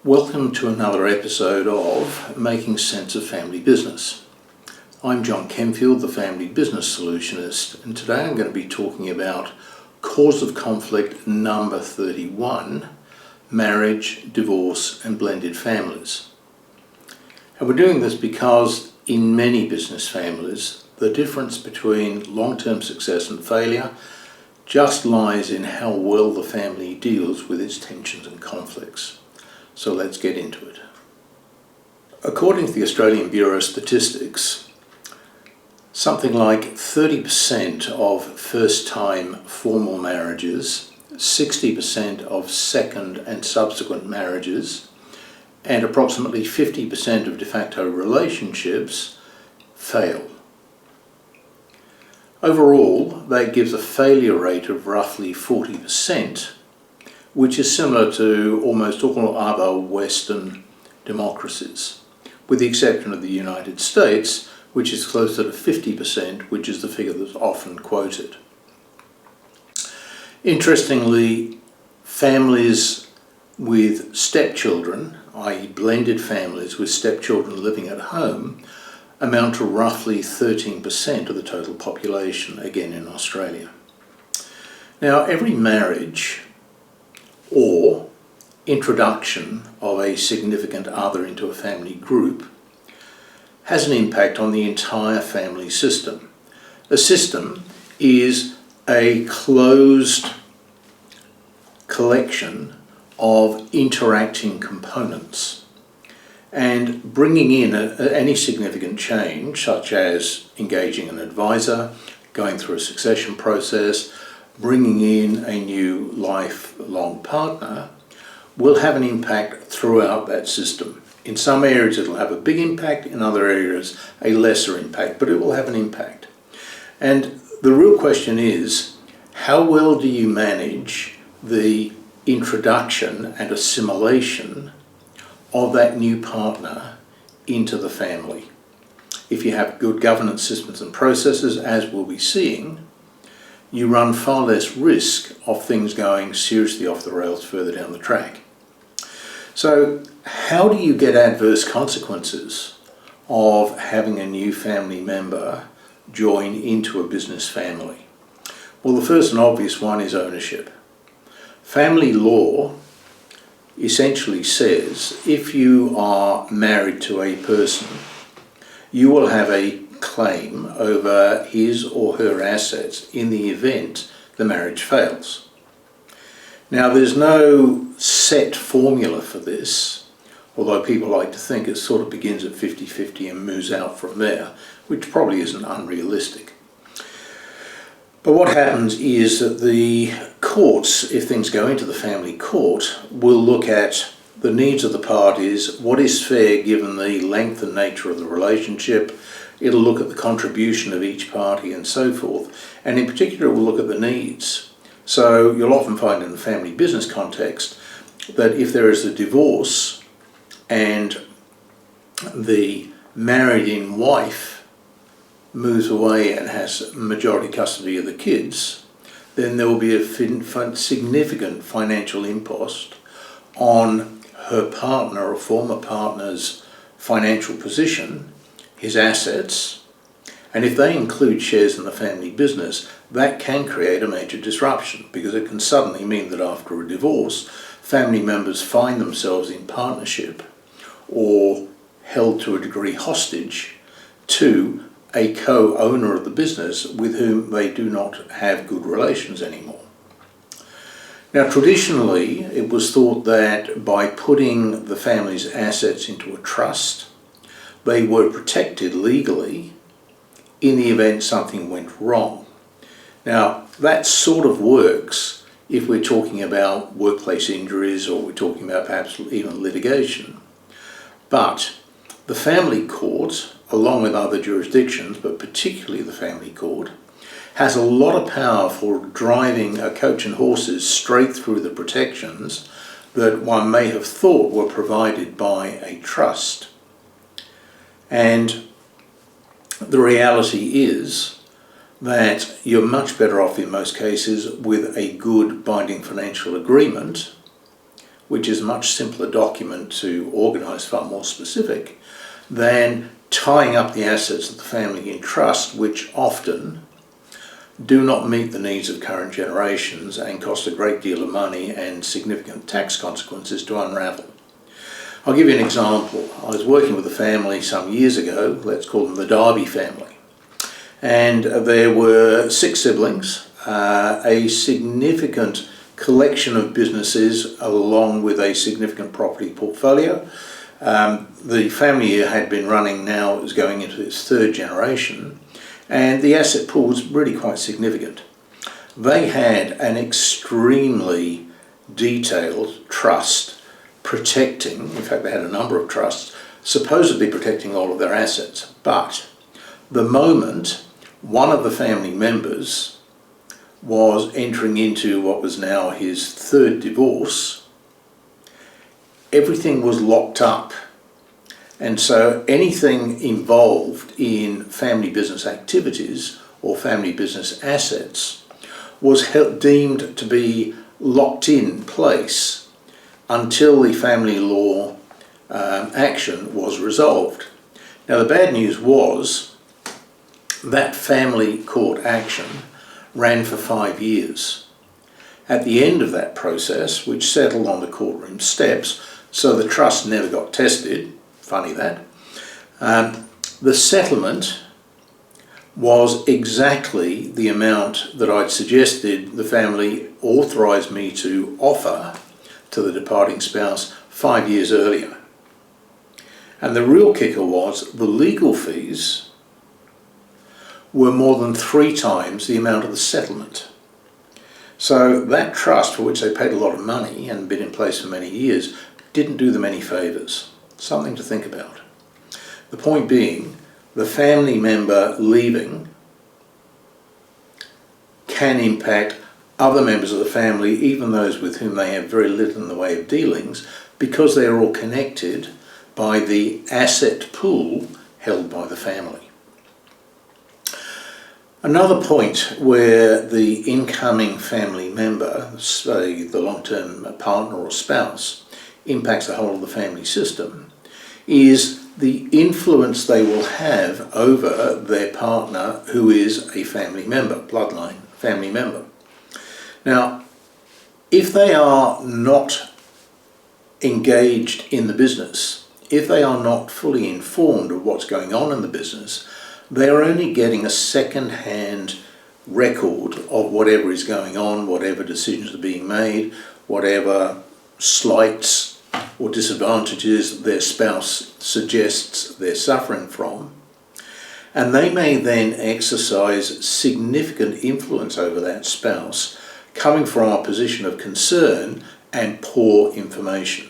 Welcome to another episode of Making Sense of Family Business. I'm John Kemfield, the Family Business Solutionist, and today I'm going to be talking about cause of conflict number 31, marriage, divorce and blended families. And we're doing this because in many business families, the difference between long-term success and failure just lies in how well the family deals with its tensions and conflicts. So let's get into it. According to the Australian Bureau of Statistics, something like 30% of first-time formal marriages, 60% of second and subsequent marriages, and approximately 50% of de facto relationships fail. Overall, that gives a failure rate of roughly 40%, which is similar to almost all other Western democracies, with the exception of the United States, which is closer to 50%, which is the figure that's often quoted. Interestingly, families with stepchildren, i.e. blended families with stepchildren living at home, amount to roughly 13% of the total population, again in Australia. Now, every marriage or introduction of a significant other into a family group has an impact on the entire family system. A system is a closed collection of interacting components, and bringing in any significant change, such as engaging an advisor, going through a succession process, bringing in a new lifelong partner, will have an impact throughout that system. In some areas it'll have a big impact, in other areas a lesser impact, but it will have an impact. And the real question is, how well do you manage the introduction and assimilation of that new partner into the family? If you have good governance systems and processes, as we'll be seeing, you run far less risk of things going seriously off the rails further down the track. So how do you get adverse consequences of having a new family member join into a business family? Well, the first and obvious one is ownership. Family law essentially says if you are married to a person, you will have a claim over his or her assets in the event the marriage fails. Now, there's no set formula for this, although people like to think it sort of begins at 50-50 and moves out from there, which probably isn't unrealistic. But what happens is that the courts, if things go into the family court, will look at the needs of the parties, what is fair given the length and nature of the relationship. It'll look at the contribution of each party and so forth, and in particular it will look at the needs. So you'll often find in the family business context that if there is a divorce and the married-in wife moves away and has majority custody of the kids, then there will be a significant financial impost on her partner or former partner's financial position, his assets, and if they include shares in the family business, that can create a major disruption, because it can suddenly mean that after a divorce, family members find themselves in partnership or held to a degree hostage to a co-owner of the business with whom they do not have good relations anymore. Now, traditionally, it was thought that by putting the family's assets into a trust, they were protected legally in the event something went wrong. Now, that sort of works if we're talking about workplace injuries or we're talking about perhaps even litigation. But the family court, along with other jurisdictions, but particularly the family court, has a lot of power for driving a coach and horses straight through the protections that one may have thought were provided by a trust. And the reality is that you're much better off in most cases with a good binding financial agreement which is a much simpler document to organise, far more specific, than tying up the assets of the family in trust, which often do not meet the needs of current generations and cost a great deal of money and significant tax consequences to unravel. I'll give you an example. I was working with a family some years ago, let's call them the Darby family, and there were 6 siblings, a significant collection of businesses along with a significant property portfolio. The family had been running now, it was going into its 3rd generation, and the asset pool was really quite significant. They had an extremely detailed trust protecting, in fact they had a number of trusts, supposedly protecting all of their assets. But the moment one of the family members was entering into what was now his 3rd divorce, everything was locked up. And so anything involved in family business activities or family business assets was deemed to be locked in place until the family law action was resolved. Now the bad news was that family court action ran for 5 years. At the end of that process, which settled on the courtroom steps, so the trust never got tested, funny that, the settlement was exactly the amount that I'd suggested the family authorised me to offer to the departing spouse 5 years earlier. And the real kicker was the legal fees were more than 3 times the amount of the settlement. So that trust, for which they paid a lot of money and been in place for many years, didn't do them any favours. Something to think about. The point being, the family member leaving can impact other members of the family, even those with whom they have very little in the way of dealings, because they are all connected by the asset pool held by the family. Another point where the incoming family member, say the long-term partner or spouse, impacts the whole of the family system is the influence they will have over their partner who is a family member, bloodline family member. Now, if they are not engaged in the business, if they are not fully informed of what's going on in the business, they are only getting a second-hand record of whatever is going on, whatever decisions are being made, whatever slights or disadvantages their spouse suggests they're suffering from. And they may then exercise significant influence over that spouse, coming from a position of concern and poor information.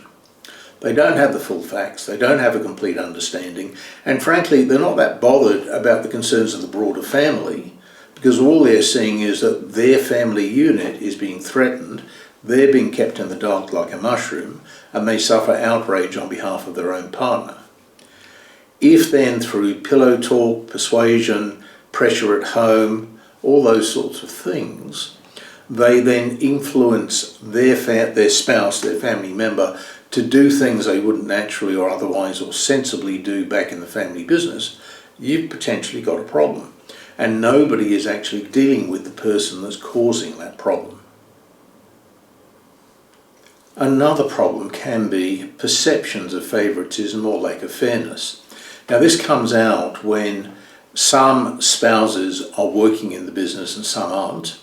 They don't have the full facts, they don't have a complete understanding, and frankly they're not that bothered about the concerns of the broader family, because all they're seeing is that their family unit is being threatened, they're being kept in the dark like a mushroom, and they suffer outrage on behalf of their own partner. If then through pillow talk, persuasion, pressure at home, all those sorts of things, they then influence their spouse, their family member, to do things they wouldn't naturally or otherwise or sensibly do back in the family business, you've potentially got a problem. And nobody is actually dealing with the person that's causing that problem. Another problem can be perceptions of favouritism or lack of fairness. Now this comes out when some spouses are working in the business and some aren't.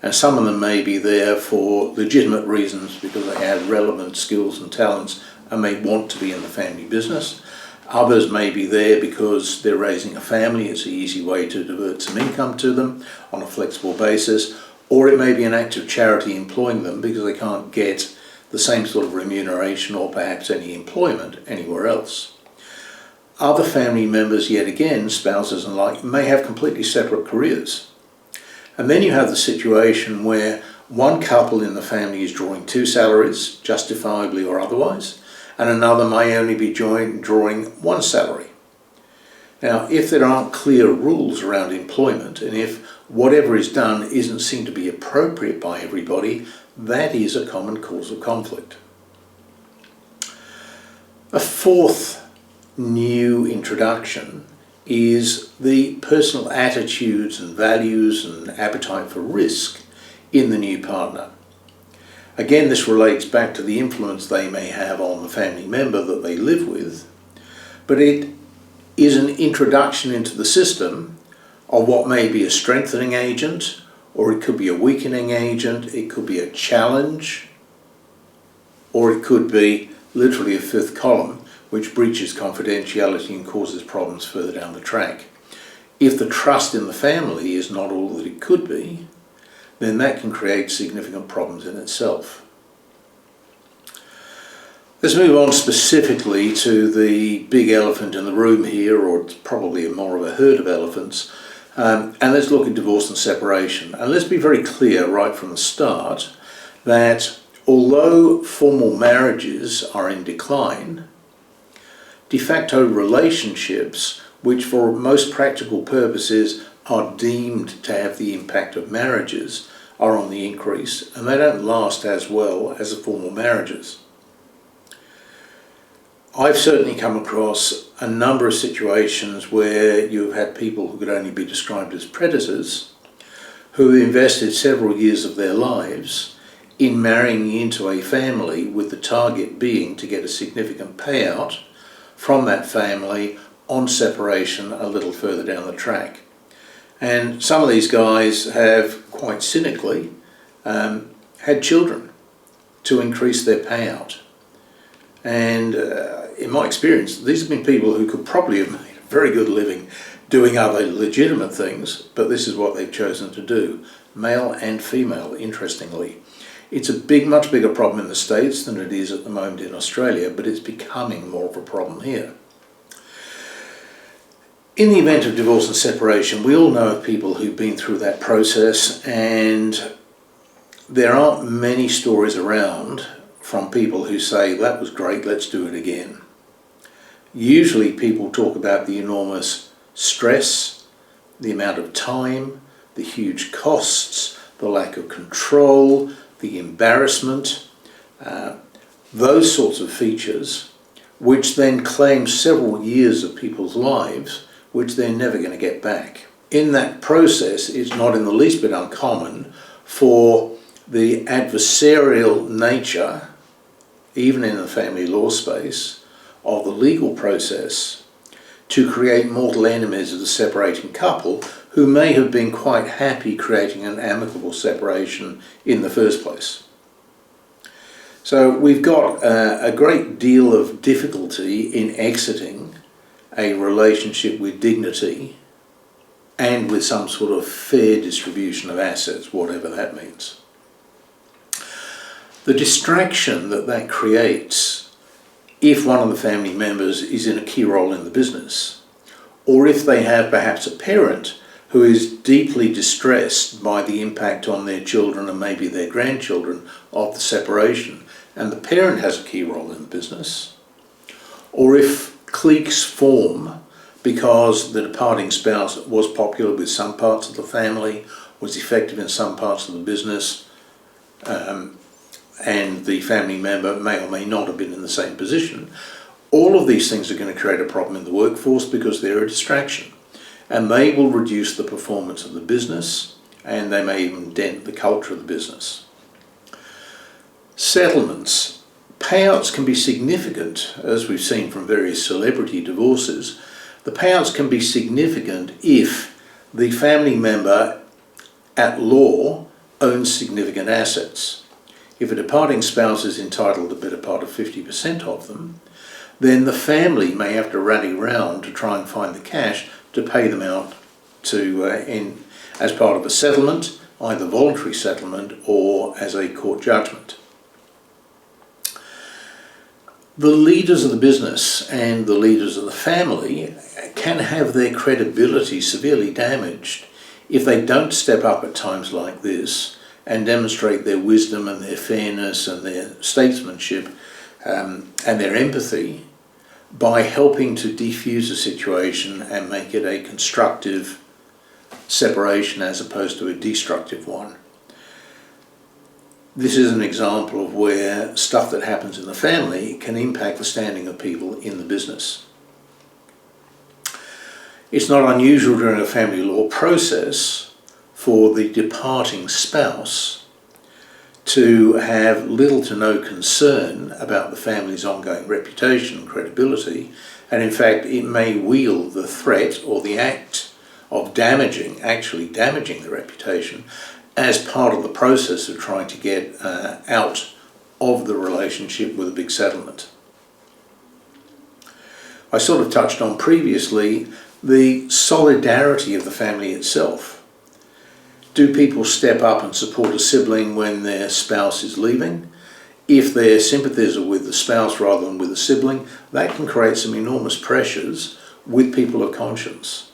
And some of them may be there for legitimate reasons because they have relevant skills and talents and may want to be in the family business. Others may be there because they're raising a family. It's an easy way to divert some income to them on a flexible basis. Or it may be an act of charity employing them because they can't get the same sort of remuneration or perhaps any employment anywhere else. Other family members, yet again, spouses and like, may have completely separate careers. And then you have the situation where one couple in the family is drawing 2 salaries, justifiably or otherwise, and another may only be drawing 1 salary. Now, if there aren't clear rules around employment, and if whatever is done isn't seen to be appropriate by everybody, that is a common cause of conflict. A fourth new introduction is the personal attitudes and values and appetite for risk in the new partner. Again, this relates back to the influence they may have on the family member that they live with, but it is an introduction into the system of what may be a strengthening agent, or it could be a weakening agent, it could be a challenge, or it could be literally a fifth column, which breaches confidentiality and causes problems further down the track. If the trust in the family is not all that it could be, then that can create significant problems in itself. Let's move on specifically to the big elephant in the room here, or it's probably more of a herd of elephants, and let's look at divorce and separation. And let's be very clear right from the start that although formal marriages are in decline, de facto relationships, which for most practical purposes are deemed to have the impact of marriages, are on the increase, and they don't last as well as the formal marriages. I've certainly come across a number of situations where you've had people who could only be described as predators, who invested several years of their lives in marrying into a family with the target being to get a significant payout from that family on separation a little further down the track. And some of these guys have, quite cynically, had children to increase their payout. And in my experience, these have been people who could probably have made a very good living doing other legitimate things, but this is what they've chosen to do, male and female, interestingly. It's a much bigger problem in the States than it is at the moment in Australia, but it's becoming more of a problem here. In the event of divorce and separation, we all know of people who've been through that process, and there aren't many stories around from people who say, that was great, let's do it again. Usually people talk about the enormous stress, the amount of time, the huge costs, the lack of control, the embarrassment, those sorts of features, which then claim several years of people's lives, which they're never going to get back. In that process, it's not in the least bit uncommon for the adversarial nature, even in the family law space, of the legal process to create mortal enemies of the separating couple who may have been quite happy creating an amicable separation in the first place. So we've got a great deal of difficulty in exiting a relationship with dignity and with some sort of fair distribution of assets, whatever that means. The distraction that creates if one of the family members is in a key role in the business, or if they have perhaps a parent who is deeply distressed by the impact on their children and maybe their grandchildren of the separation, and the parent has a key role in the business, or if cliques form because the departing spouse was popular with some parts of the family, was effective in some parts of the business, and the family member may or may not have been in the same position, all of these things are going to create a problem in the workforce because they're a distraction. And they will reduce the performance of the business, and they may even dent the culture of the business. Settlements. Payouts can be significant, as we've seen from various celebrity divorces. The payouts can be significant if the family member at law owns significant assets. If a departing spouse is entitled to the better part of 50% of them, then the family may have to rally round to try and find the cash to pay them out as part of a settlement, either voluntary settlement or as a court judgment. The leaders of the business and the leaders of the family can have their credibility severely damaged if they don't step up at times like this and demonstrate their wisdom and their fairness and their statesmanship and their empathy by helping to defuse a situation and make it a constructive separation as opposed to a destructive one. this is an example of where stuff that happens in the family can impact the standing of people in the business. It's not unusual during a family law process for the departing spouse to have little to no concern about the family's ongoing reputation and credibility, and in fact it may wield the threat or the act of actually damaging the reputation as part of the process of trying to get out of the relationship with a big settlement. I sort of touched on previously the solidarity of the family itself. Do people step up and support a sibling when their spouse is leaving? If their sympathies are with the spouse rather than with the sibling, that can create some enormous pressures with people of conscience.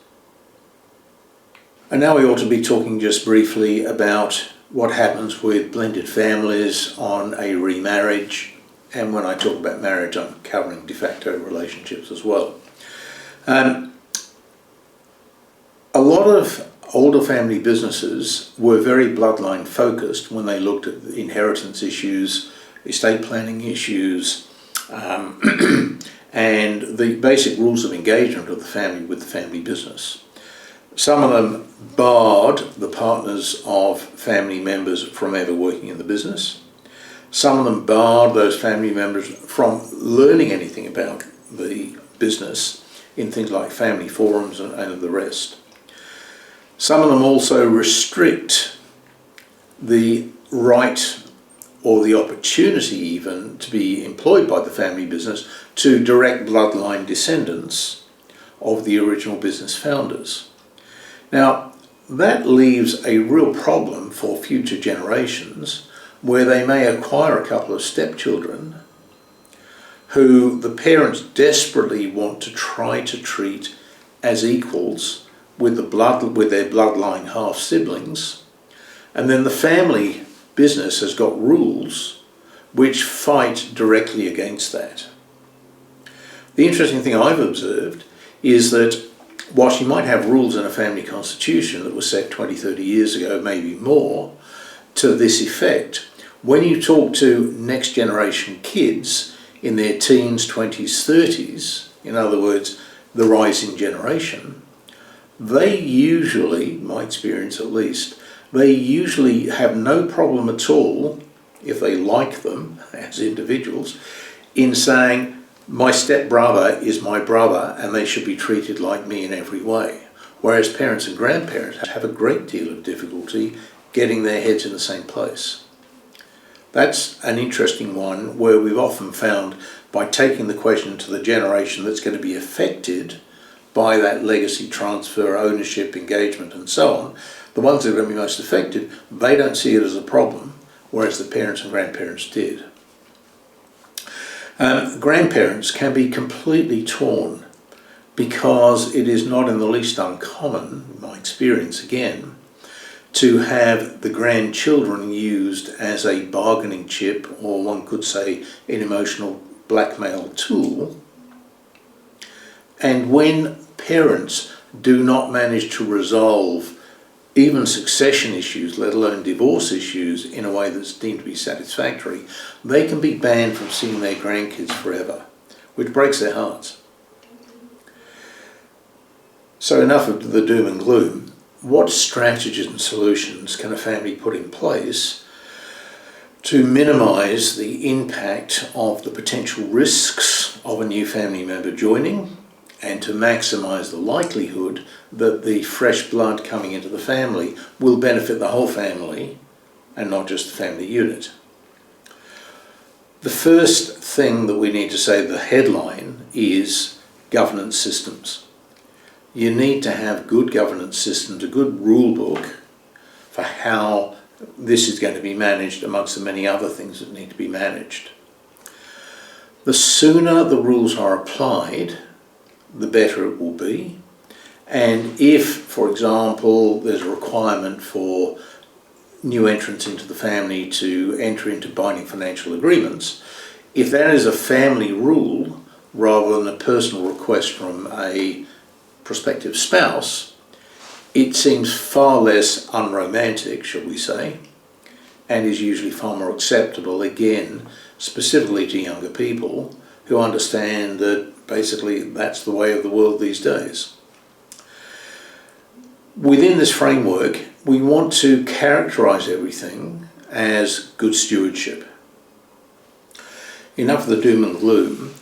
And now we ought to be talking just briefly about what happens with blended families on a remarriage. And when I talk about marriage, I'm covering de facto relationships as well. A lot of older family businesses were very bloodline focused when they looked at inheritance issues, estate planning issues, and the basic rules of engagement of the family with the family business. Some of them barred the partners of family members from ever working in the business. Some of them barred those family members from learning anything about the business in things like family forums and the rest. Some of them also restrict the right or the opportunity even to be employed by the family business to direct bloodline descendants of the original business founders. Now, that leaves a real problem for future generations where they may acquire a couple of stepchildren who the parents desperately want to try to treat as equals with their bloodline half-siblings, and then the family business has got rules which fight directly against that. The interesting thing I've observed is that whilst you might have rules in a family constitution that were set 20, 30 years ago, maybe more, to this effect, when you talk to next generation kids in their teens, 20s, 30s, in other words, the rising generation, they usually, my experience at least, they usually have no problem at all, if they like them as individuals, in saying, my stepbrother is my brother and they should be treated like me in every way. Whereas parents and grandparents have a great deal of difficulty getting their heads in the same place. That's an interesting one where we've often found by taking the question to the generation that's going to be affected by that legacy transfer, ownership, engagement and so on, the ones that are going to be most affected, they don't see it as a problem, whereas the parents and grandparents did. Grandparents can be completely torn because it is not in the least uncommon, in my experience again, to have the grandchildren used as a bargaining chip, or one could say an emotional blackmail tool. And when parents do not manage to resolve even succession issues, let alone divorce issues, in a way that's deemed to be satisfactory, they can be banned from seeing their grandkids forever, which breaks their hearts. So enough of the doom and gloom. What strategies and solutions can a family put in place to minimise the impact of the potential risks of a new family member joining, and to maximise the likelihood that the fresh blood coming into the family will benefit the whole family and not just the family unit? The first thing that we need to say, the headline, is governance systems. You need to have good governance systems, a good rule book for how this is going to be managed amongst the many other things that need to be managed. The sooner the rules are applied, the better it will be. And if, for example, there's a requirement for new entrants into the family to enter into binding financial agreements, if that is a family rule rather than a personal request from a prospective spouse, it seems far less unromantic, shall we say, and is usually far more acceptable, again, specifically to younger people who understand that basically that's the way of the world these days. Within this framework, we want to characterise everything as good stewardship. Enough of the doom and gloom.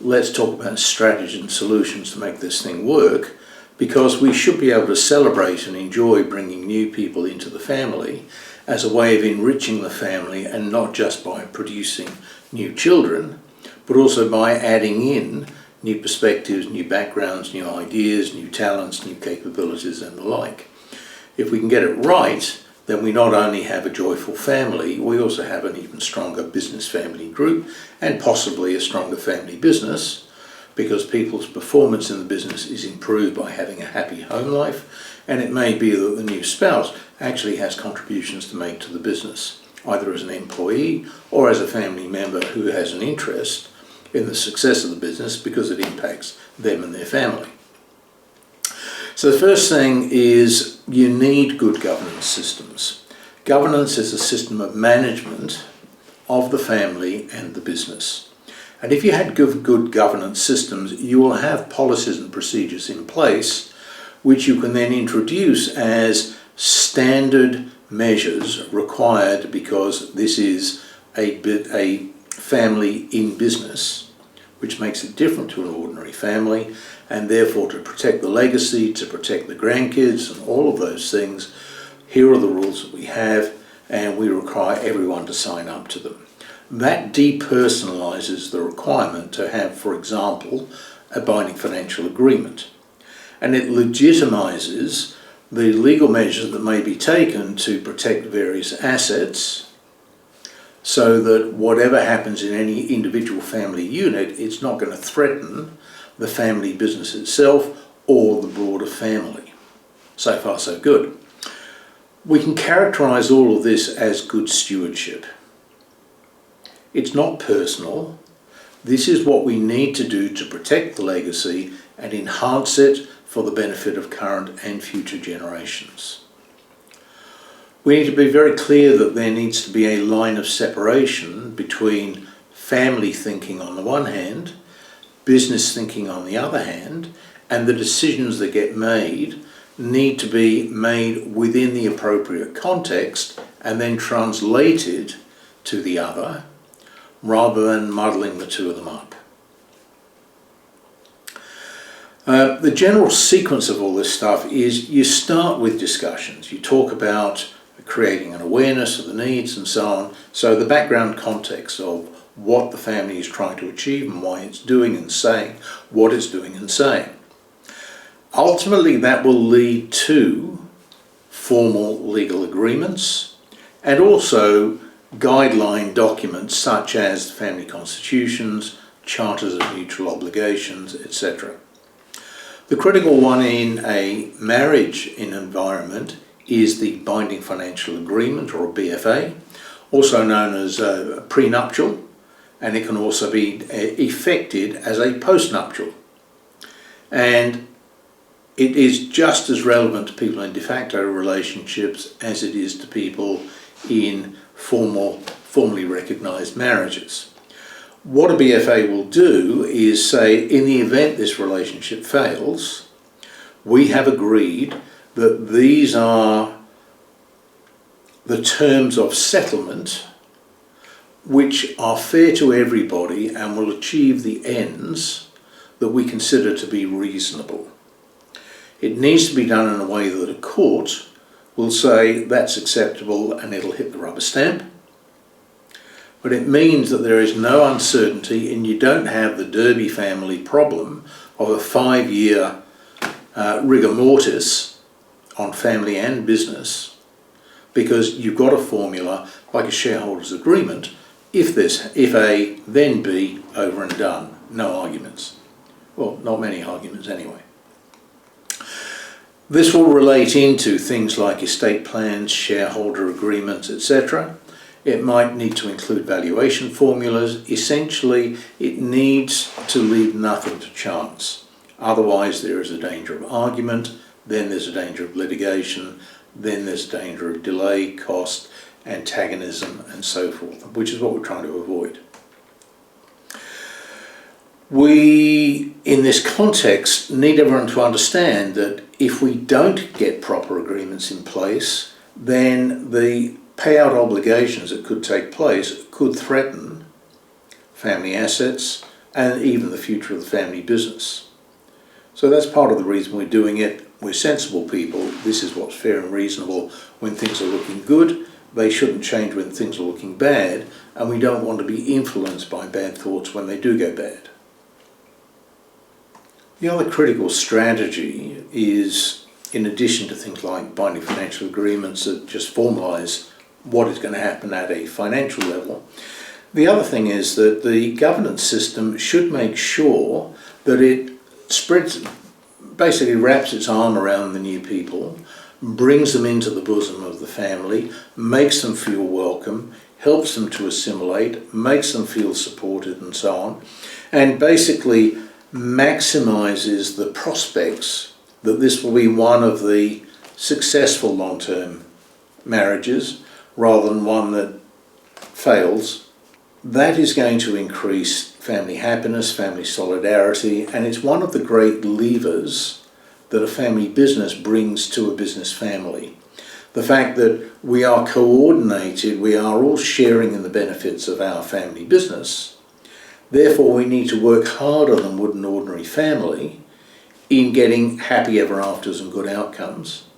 Let's talk about strategies and solutions to make this thing work, because we should be able to celebrate and enjoy bringing new people into the family as a way of enriching the family, and not just by producing new children, but also by adding in new perspectives, new backgrounds, new ideas, new talents, new capabilities and the like. If we can get it right, then we not only have a joyful family, we also have an even stronger business family group, and possibly a stronger family business, because people's performance in the business is improved by having a happy home life, and it may be that the new spouse actually has contributions to make to the business, either as an employee or as a family member who has an interest in the success of the business because it impacts them and their family. So the first thing is you need good governance systems. Governance is a system of management of the family and the business. And if you had good governance systems, you will have policies and procedures in place which you can then introduce as standard measures required because this is a family in business, which makes it different to an ordinary family, and therefore to protect the legacy, to protect the grandkids and all of those things, here are the rules that we have, and we require everyone to sign up to them. That depersonalises the requirement to have, for example, a binding financial agreement, and it legitimises the legal measures that may be taken to protect various assets, so that whatever happens in any individual family unit, it's not going to threaten the family business itself or the broader family. So far, so good. We can characterise all of this as good stewardship. It's not personal. This is what we need to do to protect the legacy and enhance it for the benefit of current and future generations. We need to be very clear that there needs to be a line of separation between family thinking on the one hand, business thinking on the other hand, and the decisions that get made need to be made within the appropriate context and then translated to the other, rather than muddling the two of them up. The general sequence of all this stuff is you start with discussions. You talk about creating an awareness of the needs and so on. So the background context of what the family is trying to achieve and why it's doing and saying what it's doing and saying. Ultimately, that will lead to formal legal agreements and also guideline documents such as family constitutions, charters of mutual obligations, etc. The critical one in a marriage environment is the binding financial agreement, or a BFA, also known as a prenuptial, and it can also be effected as a postnuptial. And it is just as relevant to people in de facto relationships as it is to people in formally recognised marriages. What a BFA will do is say, in the event this relationship fails, we have agreed that these are the terms of settlement which are fair to everybody and will achieve the ends that we consider to be reasonable. It needs to be done in a way that a court will say that's acceptable and it'll hit the rubber stamp. But it means that there is no uncertainty and you don't have the Derby family problem of a 5-year rigor mortis on family and business, because you've got a formula like a shareholders agreement. If A, then B, over and done. No arguments. Well, not many arguments anyway. This will relate into things like estate plans, shareholder agreements, etc. It might need to include valuation formulas. Essentially, it needs to leave nothing to chance. Otherwise, there is a danger of argument, then there's a danger of litigation, then there's danger of delay, cost, antagonism, and so forth, which is what we're trying to avoid. We, in this context, need everyone to understand that if we don't get proper agreements in place, then the payout obligations that could take place could threaten family assets and even the future of the family business. So that's part of the reason we're doing it. We're sensible people. This is what's fair and reasonable when things are looking good. They shouldn't change when things are looking bad, and we don't want to be influenced by bad thoughts when they do go bad. The other critical strategy is, in addition to things like binding financial agreements that just formalise what is going to happen at a financial level, the other thing is that the governance system should make sure that it basically wraps its arm around the new people, brings them into the bosom of the family, makes them feel welcome, helps them to assimilate, makes them feel supported and so on, and basically maximises the prospects that this will be one of the successful long-term marriages rather than one that fails. That is going to increase family happiness, family solidarity, and it's one of the great levers that a family business brings to a business family. The fact that we are coordinated, we are all sharing in the benefits of our family business. Therefore, we need to work harder than would an ordinary family in getting happy ever afters and good outcomes,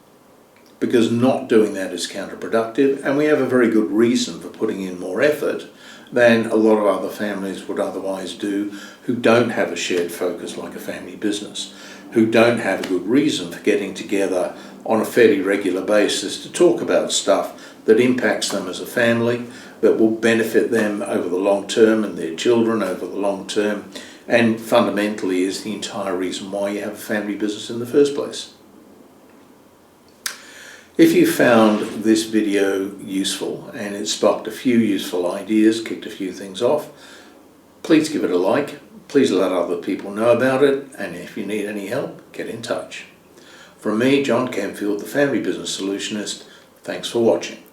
because not doing that is counterproductive, and we have a very good reason for putting in more effort than a lot of other families would otherwise do who don't have a shared focus like a family business, who don't have a good reason for getting together on a fairly regular basis to talk about stuff that impacts them as a family, that will benefit them over the long term and their children over the long term, and fundamentally is the entire reason why you have a family business in the first place. If you found this video useful and it sparked a few useful ideas, kicked a few things off, please give it a like, please let other people know about it, and if you need any help, get in touch. From me, John Kempfield, the Family Business Solutionist, thanks for watching.